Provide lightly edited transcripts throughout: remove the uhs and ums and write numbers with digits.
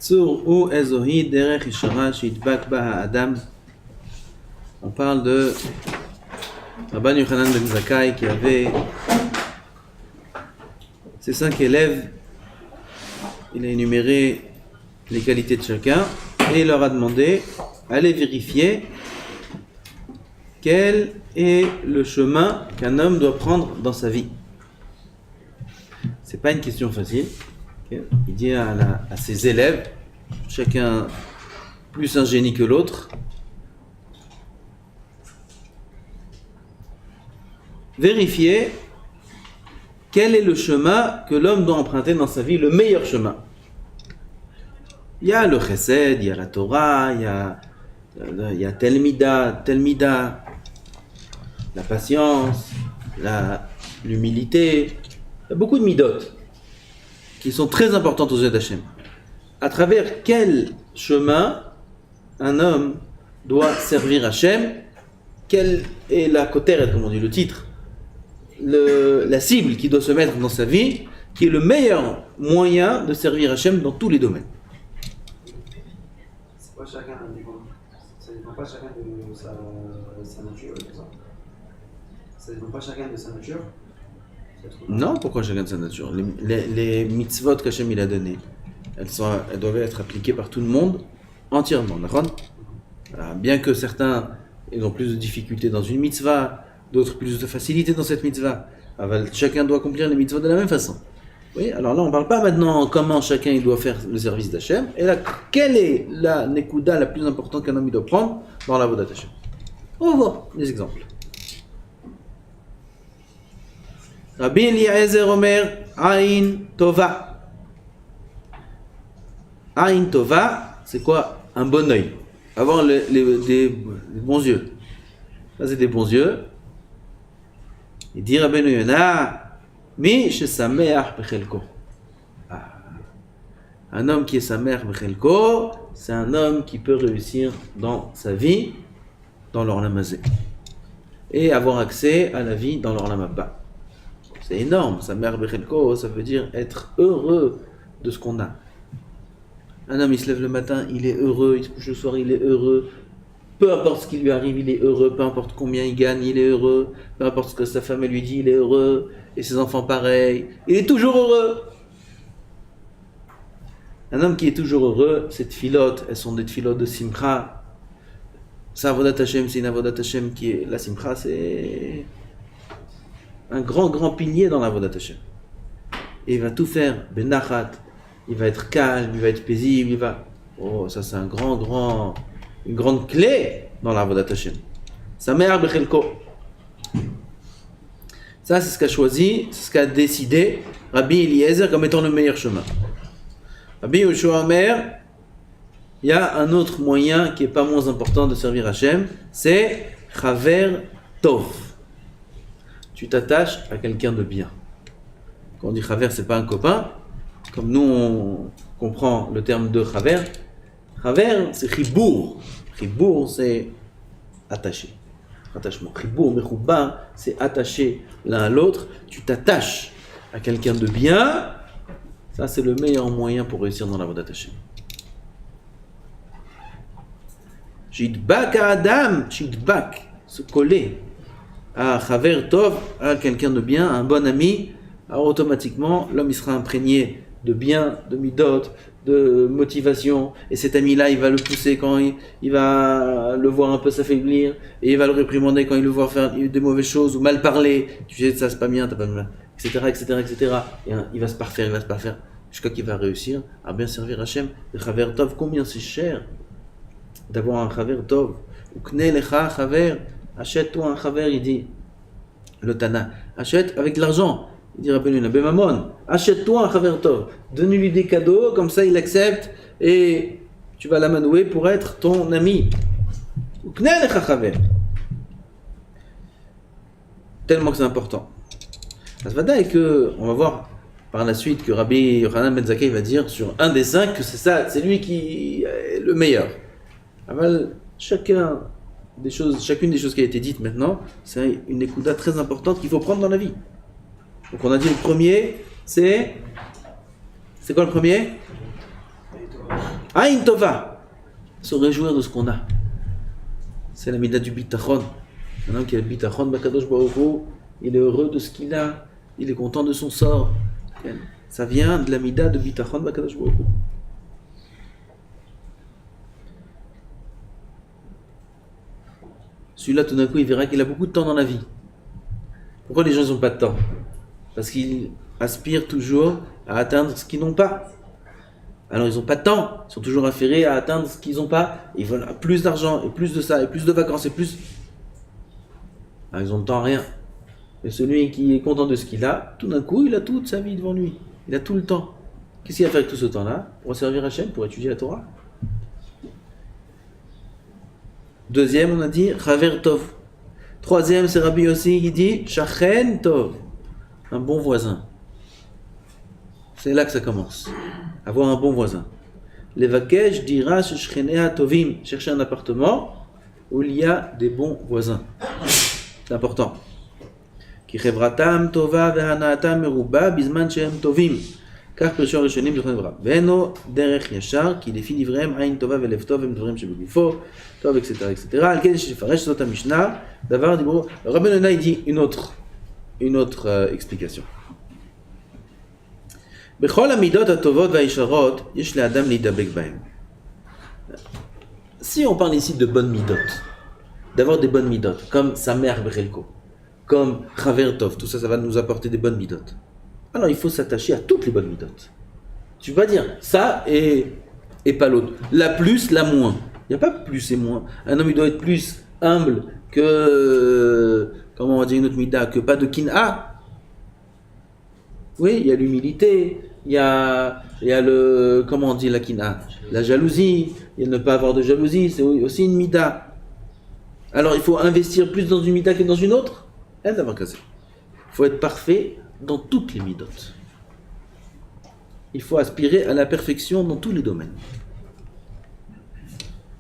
Tsur ou ezohi derech ishara shitbak ba Adam. On parle de Rabban Yochanan ben Zakkai qui avait ses 5 élèves. Il a énuméré les qualités de chacun et il leur a demandé allez vérifier quel est le chemin qu'un homme doit prendre dans sa vie. C'est pas une question facile. Okay. Il dit à ses élèves, chacun plus un génie que l'autre, vérifiez quel est le chemin que l'homme doit emprunter dans sa vie, le meilleur chemin. Il y a le chesed, il y a la Torah, il y a telmida, la patience, l'humilité. Il y a beaucoup de midot qui sont très importantes aux yeux d'Hachem. À travers quel chemin un homme doit servir Hachem? Quelle est la koteret, comme on dit, le titre, la cible qui doit se mettre dans sa vie, qui est le meilleur moyen de servir Hachem dans tous les domaines. C'est pas chacun indépendant. Ça dépend pas chacun de sa nature. Ça dépend pas chacun de sa nature. Non, pourquoi chacun de sa nature? Les mitzvot qu'Hachem il a données, elles doivent être appliquées par tout le monde entièrement. Alors, bien que certains ils ont plus de difficultés dans une mitzvah, d'autres plus de facilité dans cette mitzvah. Alors, chacun doit accomplir les mitzvahs de la même façon. Oui, alors là on ne parle pas maintenant comment chacun il doit faire le service d'Hachem, et là quelle est la nekuda la plus importante qu'un homme il doit prendre dans la voie d'Hachem. On va voir des exemples. Rabbi Eliezer Omer, Aïn Tova. Aïn Tova, c'est quoi? Un bon œil. Avoir des bons yeux. Ça c'est des bons yeux. Il dit Rabbeinu Yonah, Mi shesameach bechelko. Un homme qui est sameach bechelko, c'est un homme qui peut réussir dans sa vie, dans l'Olam hazé, et avoir accès à la vie dans l'Olam haba. C'est énorme, sameach bechelko, ça veut dire être heureux de ce qu'on a. Un homme il se lève le matin, il est heureux, il se couche le soir, il est heureux. Peu importe ce qui lui arrive, il est heureux. Peu importe combien il gagne, il est heureux. Peu importe ce que sa femme lui dit, il est heureux. Et ses enfants pareil. Il est toujours heureux. Un homme qui est toujours heureux, ces tfilotes, elles sont des tfilotes de simcha. Sa avodat Hashem, c'est une avodat Hashem qui est... La simcha, c'est un grand pilier dans l'avodat Hashem. Et il va tout faire, benachat. Il va être calme, il va être paisible, il va... Oh, ça c'est une grande clé dans la Avodat Hashem. Sameach bechelko. Ça, c'est ce qu'a choisi, c'est ce qu'a décidé Rabbi Eliezer comme étant le meilleur chemin. Rabbi Yoshua Omer, il y a un autre moyen qui n'est pas moins important de servir Hashem, c'est Chaver Tov. Tu t'attaches à quelqu'un de bien. Quand on dit Chaver, c'est pas un copain. Comme nous, on comprend le terme de Chaver. Chaver, c'est chibour. Chibour, c'est attaché. Attachement. Chibour, mechouba, c'est attaché l'un à l'autre. Tu t'attaches à quelqu'un de bien. Ça, c'est le meilleur moyen pour réussir dans la voie d'attacher. Shidbak à Adam, shidbak, se coller à Chaver Tov, à quelqu'un de bien, à un bon ami. Alors automatiquement, l'homme il sera imprégné de bien, de midot, de motivation, et cet ami-là, il va le pousser quand il va le voir un peu s'affaiblir, et il va le réprimander quand il le voit faire des mauvaises choses, ou mal parler, tu sais, ça c'est pas bien, t'as pas bien, etc. Et il va se parfaire, jusqu'à qu'il va réussir à bien servir Hachem. Le Chaver Tov, combien c'est cher d'avoir un Chaver Tov. Ukne lecha Chaver, achète-toi un Chaver, il dit, le Tana, achète avec de l'argent. Il dit Rabbeinu Yonah, Bemamon, achète-toi un Chaver Tov, donne-lui des cadeaux, comme ça il accepte et tu vas l'amanouer pour être ton ami. Tellement que c'est important. Asvada est que, on va voir par la suite que Rabbi Yochanan ben Zakkai va dire sur un des 5 que c'est ça, c'est lui qui est le meilleur. Aval, chacune des choses qui a été dites maintenant, c'est une ékouda très importante qu'il faut prendre dans la vie. Donc on a dit le premier, c'est quoi le premier? Aïn Tova, se réjouir de ce qu'on a. C'est la mida du bitachon. Un homme qui a le bitachon, Bakadosh Baruch Hu, il est heureux de ce qu'il a, il est content de son sort. Ça vient de la mida de bitachon, Bakadosh Baruch Hu. Celui-là, tout d'un coup, il verra qu'il a beaucoup de temps dans la vie. Pourquoi les gens n'ont pas de temps? Parce qu'ils aspirent toujours à atteindre ce qu'ils n'ont pas. Alors ils n'ont pas de temps, ils sont toujours affairés à atteindre ce qu'ils n'ont pas. Ils veulent plus d'argent, et plus de ça, et plus de vacances, et plus... Alors ils ont le temps à rien. Mais celui qui est content de ce qu'il a, tout d'un coup, il a toute sa vie devant lui. Il a tout le temps. Qu'est-ce qu'il va faire avec tout ce temps-là? Pour servir Hachem, pour étudier la Torah. Deuxième, on a dit Chaver Tov. Troisième, c'est Rabbi Yossi qui dit Shachen Tov. Un bon voisin. C'est là que ça commence. Avoir un bon voisin. Levakesh dira shechenea tovim. Chercher un appartement où il y a des bons voisins. C'est important. Ki chevratam tova vehanaatam meruba bizman shehem tovim. Car Pirshon Rishonim זוכרים דבריו. ואינו דרך ישר, כי לפי דבריהם עין טובה ולב טוב הם דברים שבגופו, טוב, etc. etc. על כן יש לפרש זאת המשנה, דבר דיברו. רבי יונה il dit une autre explication. בכל המידות הטובות והישרות, יש לאדם להידבק בהם. Si on parle ici de bonnes midot, d'avoir des bonnes midot, comme sa mère Bechelko, comme Chaver Tov, tout ça, ça va nous apporter des bonnes midot. Alors il faut s'attacher à toutes les bonnes midotes. Tu vas dire ça et pas l'autre. La plus, la moins. Il n'y a pas plus et moins. Un homme il doit être plus humble que, comment on va dire une autre mida, que pas de kin'a. Oui, il y a l'humilité, il y a le, comment on dit la kin'a, la jalousie, il y a ne pas avoir de jalousie, c'est aussi une mida. Alors il faut investir plus dans une mida que dans une autre. Il faut être parfait dans toutes les midot. Il faut aspirer à la perfection dans tous les domaines.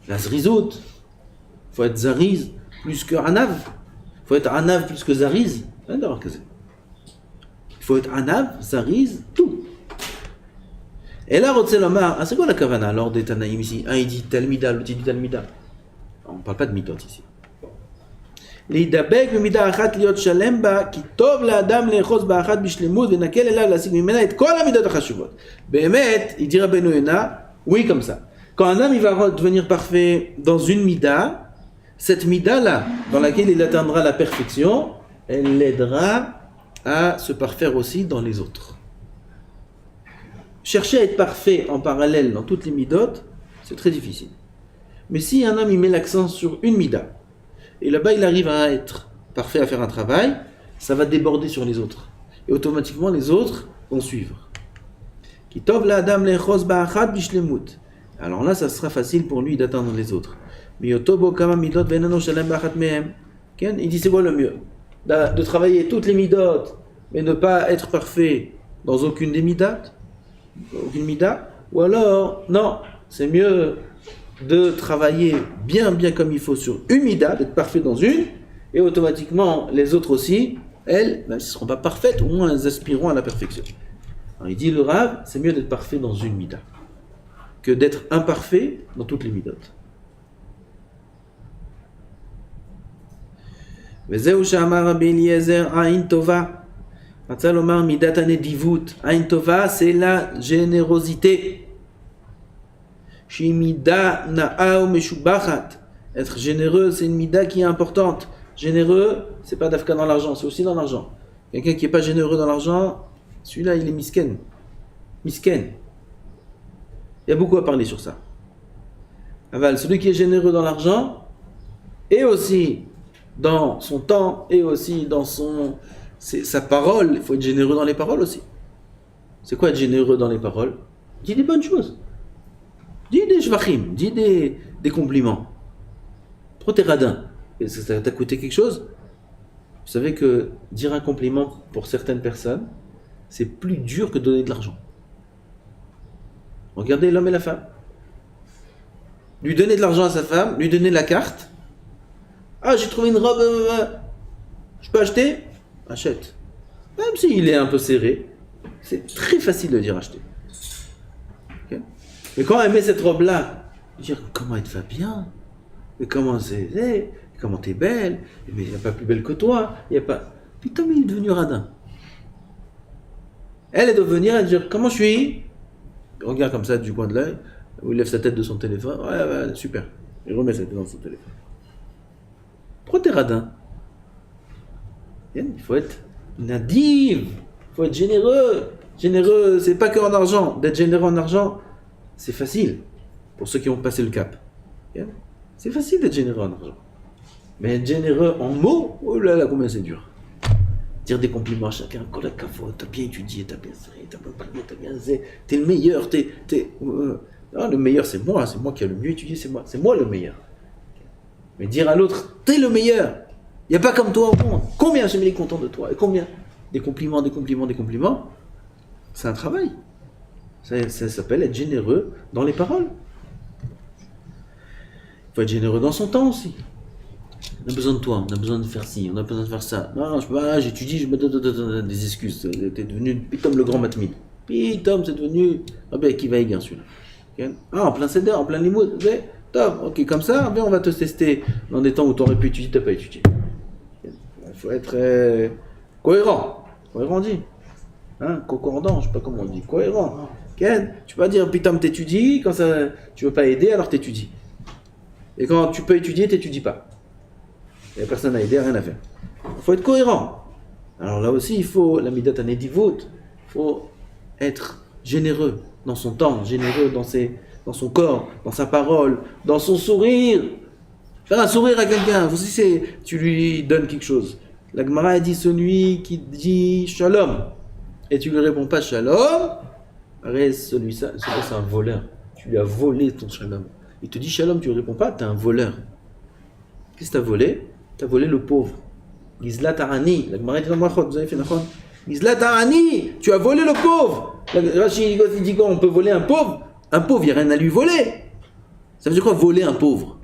La zrizout, il faut être zariz plus que anav. Il faut être anav plus que zariz. Il faut être anav, zariz, tout. Et là, Rotzelomar, c'est quoi la kavana alors des Tanaïm ici? Un il dit tel mida, l'autre il dit tel mida. On ne parle pas de midot ici. להידבק במידה אחת להיות שלם בה, כי טוב לאדם לאחוז באחת בשלמות ונקל אליו להשיג ממנה את כל המידות החשובות. באמת, il dit Rabbeinu Yona, oui comme ça. Quand un homme il va devenir parfait dans une mida, cette mida-là, dans laquelle il atteindra la perfection, elle l'aidera à se parfaire aussi dans les autres. Chercher à être parfait en parallèle dans toutes les midot, c'est très difficile. Mais si un homme il met l'accent sur une mida, et là-bas, il arrive à être parfait à faire un travail, ça va déborder sur les autres. Et automatiquement, les autres vont suivre. Alors là, ça sera facile pour lui d'atteindre les autres. Il dit, c'est quoi le mieux? De travailler toutes les midot, mais ne pas être parfait dans aucune des midot? Aucune mida? Ou alors, non, c'est mieux de travailler bien comme il faut sur une mida, d'être parfait dans une, et automatiquement les autres aussi, elles, même si elles ne seront pas parfaites, au moins elles aspireront à la perfection. Alors il dit le Rav, c'est mieux d'être parfait dans une mida, que d'être imparfait dans toutes les midot. וזהו שאמר רבי אליעזר, עין טובה. רצה לומר מידת הנדיבות. עין טובה, c'est la générosité. Shimida na'a ou meshubachat. Être généreux, c'est une mida qui est importante. Généreux, c'est pas d'afka dans l'argent, c'est aussi dans l'argent. Quelqu'un qui n'est pas généreux dans l'argent, celui-là, il est misken. Misken. Il y a beaucoup à parler sur ça. Aval, celui qui est généreux dans l'argent, et aussi dans son temps, et aussi dans sa parole, il faut être généreux dans les paroles aussi. C'est quoi être généreux dans les paroles? Dis des bonnes choses. Dis des shvachim, dis des compliments. Trop t'es radin. Ça t'a coûté quelque chose? Vous savez que dire un compliment pour certaines personnes, c'est plus dur que de donner de l'argent. Regardez l'homme et la femme. Lui donner de l'argent à sa femme, lui donner la carte. Ah, j'ai trouvé une robe, je peux acheter? Achète. Même s'il est un peu serré, c'est très facile de dire acheter. Okay? Mais quand elle met cette robe-là, dire comment elle te va bien, mais comment c'est, comment t'es belle, mais il n'y a pas plus belle que toi, il n'y a pas. Putain, mais il est devenu radin. Elle doit venir et dire comment je suis. Il regarde comme ça du coin de l'œil, ou il lève sa tête de son téléphone, ouais, super. Il remet sa tête dans son téléphone. Pourquoi t'es radin? Il faut être nadiv, il faut être généreux. Généreux, c'est pas que en argent. D'être généreux en argent, c'est facile pour ceux qui ont passé le cap. C'est facile d'être généreux en argent. Mais être généreux en mots, oh là là, combien c'est dur. Dire des compliments à chacun, t'as bien étudié, t'as bien serré, t'as bien parlé, t'as bien zé, t'es le meilleur, non, le meilleur c'est moi qui ai le mieux étudié, c'est moi le meilleur. Mais dire à l'autre, t'es le meilleur, il n'y a pas comme toi au monde, combien j'ai mis content de toi, et combien? Des compliments, c'est un travail. Ça s'appelle être généreux dans les paroles. Il faut être généreux dans son temps aussi. On a besoin de toi, on a besoin de faire ci, on a besoin de faire ça. Non, je peux pas, j'étudie, je me donne des excuses. T'es devenu Pitom le grand matmid. Pitom, c'est devenu Rabbi Akiva Eger celui-là. Okay? Ah, en plein Seder, en plein Limoud. Top, ok, comme ça, on va te tester dans des temps où tu aurais pu étudier, t'as pas étudié. Il faut être cohérent. Cohérent dit. Hein, concordant, je sais pas comment on dit. Cohérent. Okay? Tu peux pas dire Pitom t'étudies, quand ça, tu veux pas aider, alors t'étudies. Et quand tu peux étudier, t'étudies pas. Il n'y a personne à aider, rien à faire. Il faut être cohérent. Alors là aussi, il faut la midat hanedivut. Il faut être généreux dans son temps, généreux dans son corps, dans sa parole, dans son sourire. Faire un sourire à quelqu'un, vous aussi, tu lui donnes quelque chose. La Gemara a dit celui qui dit shalom et tu lui réponds pas shalom, arrête celui-là c'est un voleur. Tu lui as volé ton shalom. Il te dit shalom, tu lui réponds pas, tu es un voleur. Qu'est-ce que tu as volé? Tu as volé le pauvre. Gizlat Arani. La Gemara dit dans Brachot, vous avez fait Nachon. Gizlat Arani, tu as volé le pauvre. Rashi dit quoi? On peut voler un pauvre? Un pauvre, il n'y a rien à lui voler. Ça veut dire quoi voler un pauvre?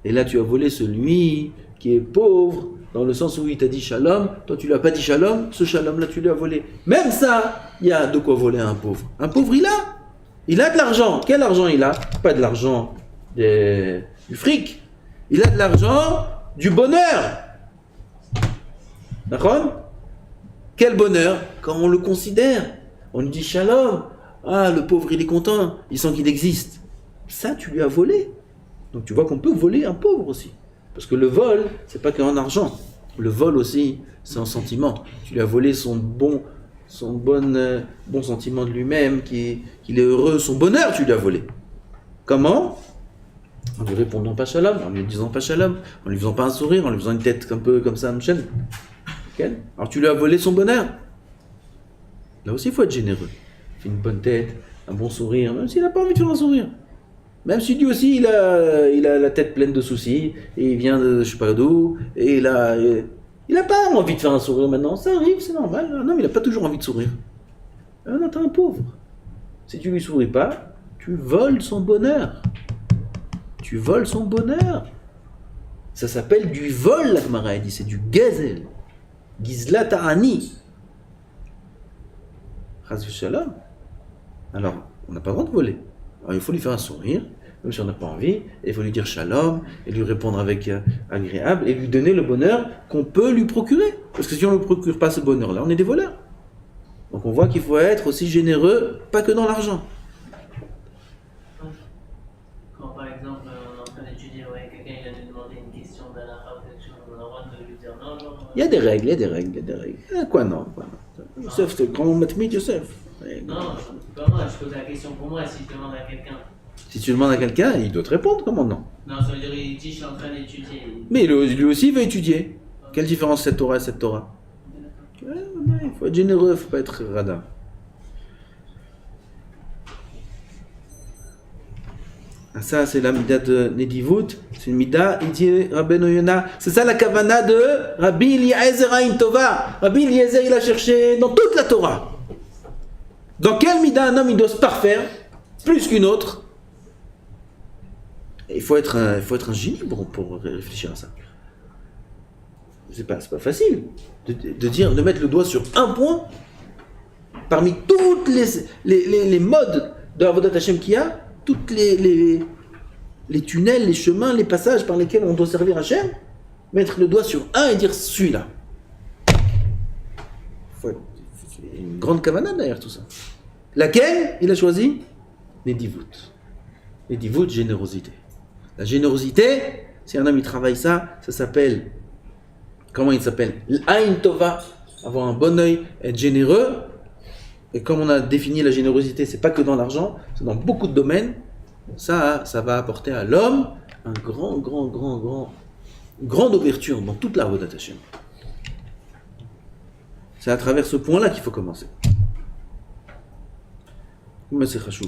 Et là, tu as volé celui qui est pauvre, dans le sens où il t'a dit shalom. Toi, tu lui as pas dit shalom. Ce shalom-là, tu lui as volé. Même ça, il y a de quoi voler un pauvre. Un pauvre, il a de l'argent. Quel argent il a? Pas de l'argent du fric. Il a de l'argent du bonheur. D'accord? Quel bonheur? Quand on le considère. On lui dit shalom. Ah, le pauvre, il est content. Il sent qu'il existe. Ça, tu lui as volé. Donc tu vois qu'on peut voler un pauvre aussi. Parce que le vol, c'est pas qu'en argent. Le vol aussi, c'est en sentiment. Tu lui as volé son bon sentiment de lui-même, qu'il est heureux, son bonheur, tu lui as volé. Comment? En lui répondant pas shalom, en lui disant pas shalom, en lui faisant pas un sourire, en lui faisant une tête un peu comme ça, une chaîne. Okay? Alors tu lui as volé son bonheur. Là aussi, il faut être généreux. Fais une bonne tête, un bon sourire, même s'il n'a pas envie de faire un sourire. Même si lui aussi, il a la tête pleine de soucis, et il vient de je sais pas d'où, et il n'a pas envie de faire un sourire maintenant. Ça arrive, c'est normal. Non, mais il n'a pas toujours envie de sourire. Non, t'es un pauvre. Si tu lui souris pas, tu voles son bonheur. Tu voles son bonheur. Ça s'appelle du vol, la Gemara a dit. C'est du gazel. Gizla ta'ani. Chas v'shalom. Alors, on n'a pas le droit de voler. Alors, il faut lui faire un sourire, même si on n'a pas envie, et il faut lui dire shalom, et lui répondre avec agréable, et lui donner le bonheur qu'on peut lui procurer. Parce que si on ne procure pas ce bonheur-là, on est des voleurs. Donc on voit qu'il faut être aussi généreux, pas que dans l'argent. Quand par exemple on est en train d'étudier, quelqu'un il a demandé une question d'Allah ou quelque chose, on a le droit de lui dire non, genre. Il y a des règles. Quoi non? Youssef, c'est le grand matmid, Youssef. Non, pas moi, je pose la question pour moi si je demande à quelqu'un. Si tu demandes à quelqu'un, il doit te répondre, comment non? Non, ça veut dire il dit je suis en train d'étudier. Mais lui aussi il veut étudier. Quelle différence cette Torah et cette Torah? Il faut être généreux, il ne faut pas être radin. Ça, c'est la mida de Nedivut. C'est une mida, il dit Rabbeinu Yona. C'est ça la kavana de Rabbi Eliezer Ain Tova. Rabbi Eliezer, il a cherché dans toute la Torah. Dans quelle mida un homme il doit se parfaire plus qu'une autre? Il faut être un génie pour réfléchir à ça. C'est pas facile de mettre le doigt sur un point parmi toutes les modes de Avodat Hashem qu'il y a, toutes les tunnels, les chemins, les passages par lesquels on doit servir Hashem, mettre le doigt sur un et dire celui-là. C'est une grande kavana derrière tout ça. Laquelle il a choisi? Les divoutes. Les divoutes, générosité. La générosité, si un homme il travaille ça s'appelle, comment il s'appelle? L'Ain Tova, avoir un bon œil, être généreux. Et comme on a défini la générosité, c'est pas que dans l'argent, c'est dans beaucoup de domaines. Ça va apporter à l'homme un grande ouverture dans toute la Avodat Hashem. C'est à travers ce point-là qu'il faut commencer.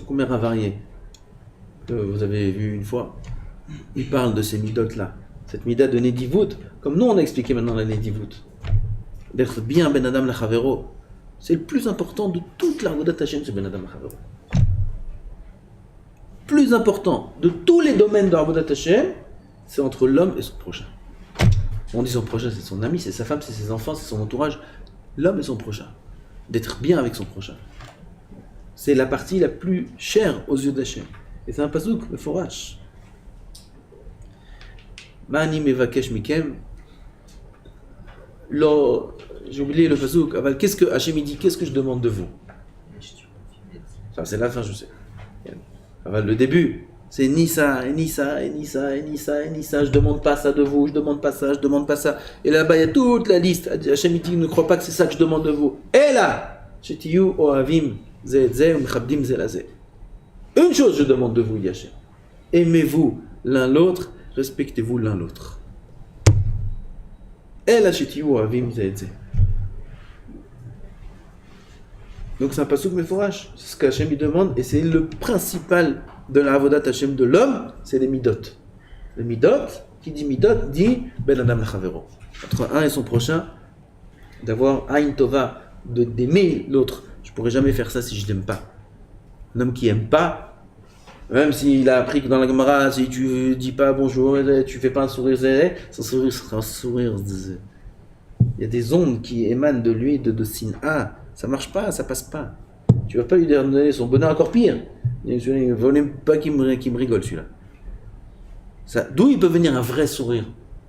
Combien varié que vous avez vu une fois, il parle de ces midotes-là. Cette mida de Nedivut, comme nous on a expliqué maintenant la Nedivut. D'être bien Ben Adam Lachavero. C'est le plus important de toute la Avodat Hashem, c'est Ben Adam Lachavero. Plus important de tous les domaines de Avodat Hashem, c'est entre l'homme et son prochain. On dit son prochain, c'est son ami, c'est sa femme, c'est ses enfants, c'est son entourage. L'homme et son prochain. D'être bien avec son prochain. C'est la partie la plus chère aux yeux d'Hachem. Et c'est un pasouk, le forage. Ma'ani mevakesh mikem. J'ai oublié le pasouk. Qu'est-ce que Hachem dit? Qu'est-ce que je demande de vous? Ça, c'est la fin, je sais. Le début, c'est ni ça, et ni ça, et ni ça, et ni ça, et ni ça. Je demande pas ça de vous, je demande pas ça, je demande pas ça. Et là-bas, il y a toute la liste. Hachem dit, ne crois pas que c'est ça que je demande de vous. Et là, Shetiyu ohavim ze ze umchabdim ze la ze. Une chose je demande de vous, Hachem. Aimez-vous l'un l'autre, respectez-vous l'un l'autre. Et là, Shetiyu ohavim ze ze. Donc c'est un pasuk meforash, c'est ce qu'Hachem lui demande, et c'est le principal de la Avodat Hashem de l'homme, c'est les midot. Les midot, qui dit midot, dit Ben Adam Lachavero. Entre un et son prochain, d'avoir Ain Tova, d'aimer l'autre. Je pourrais jamais faire ça si je l'aime pas. Un homme qui aime pas, même s'il a appris que dans la Gemara, si tu dis pas bonjour, tu fais pas un sourire, son sourire sera un sourire. Il y a des ondes qui émanent de lui, de Sin'a. Ça marche pas, ça passe pas. Tu vas pas lui donner son bonheur, encore pire. Il ne vaut même pas qu'il me rigole celui-là. D'où il peut venir un vrai sourire?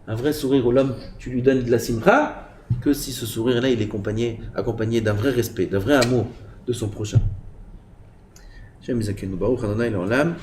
Un vrai sourire où l'homme, tu lui donnes de la simcha, que si ce sourire-là, il est accompagné d'un vrai respect, d'un vrai amour de son prochain. Amen.